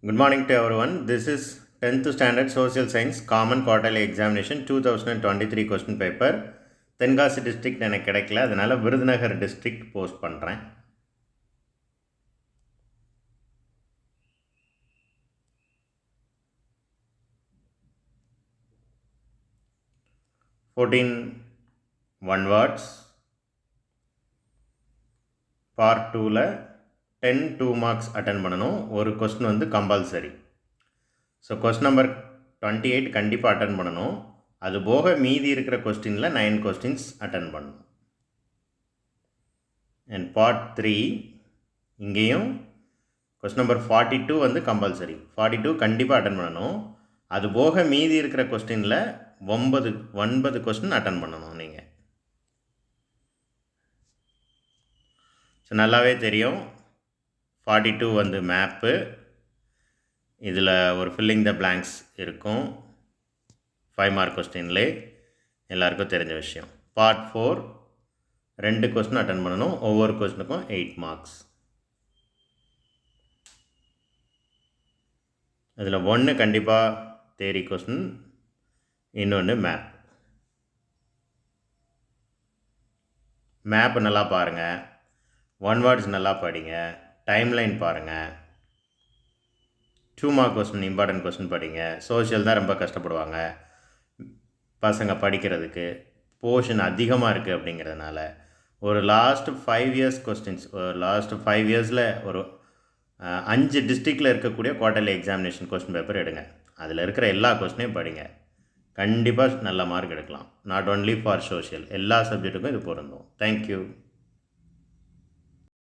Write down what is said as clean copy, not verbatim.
Good morning to everyone. This is 10th Standard Social Science Common Quarterly Examination 2023 question paper. Tenkasi district எனக்கு கிடைக்கல, அதனால் Virudhunagar district post பண்ணுறேன். One words. Part 2ல 10 2 marks attend பண்ணணும். ஒரு question வந்து compulsory. So question number 28 கண்டிப்பாக attend பண்ணணும். அது போக மீதி இருக்கிற கொஸ்டினில் 9 கொஸ்டின்ஸ் அட்டன் பண்ணணும். அண்ட் பார்ட் 3 இங்கேயும் கொஸ்டின் நம்பர் 42 வந்து கம்பல்சரி. 42 கண்டிப்பாக அட்டன் பண்ணணும். அது போக மீதி இருக்கிற கொஸ்டினில் 9 கொஸ்டின் அட்டன் பண்ணணும் நீங்கள். ஸோ நல்லாவே தெரியும். 42 வந்து மேப்பு, இதில் ஒரு ஃபில்லிங் த பிளாங்க்ஸ் இருக்கும். 5 மார்க் கொஸ்டின்லே எல்லாருக்கும் தெரிஞ்ச விஷயம். பார்ட் 4 2 கொஸ்டின் அட்டன் பண்ணணும். ஒவ்வொரு கொஸ்டினுக்கும் 8 மார்க்ஸ். இதில் 1 கண்டிப்பாக தேரி கொஸ்டின், இன்னொன்று மேப். மேப்பு நல்லா பாருங்கள், 1 வேர்ட்ஸ் நல்லா படிங்க, டைம்லைன் பாருங்கள். 2 மார்க் கொஸ்டின் இம்பார்ட்டன்ட் கொஸ்டின் படிங்க. சோஷியல் தான் ரொம்ப கஷ்டப்படுவாங்க பசங்க படிக்கிறதுக்கு, போர்ஷன் அதிகமாக இருக்குது அப்படிங்கிறதுனால. ஒரு லாஸ்ட் 5 இயர்ஸ் கொஸ்டின்ஸ், ஒரு லாஸ்ட் 5 இயர்ஸில் ஒரு 5 டிஸ்ட்ரிக்டில் இருக்கக்கூடிய குவார்ட்டர்லி எக்ஸாமினேஷன் கொஸ்டின் பேப்பர் எடுங்க. அதில் இருக்கிற எல்லா கொஸ்டினையும் படிங்க. கண்டிப்பாக நல்ல மார்க் எடுக்கலாம். நாட் ஒன்லி ஃபார் சோஷியல், எல்லா சப்ஜெக்ட்டுக்கும் இது பொருந்தும். தேங்க்யூ.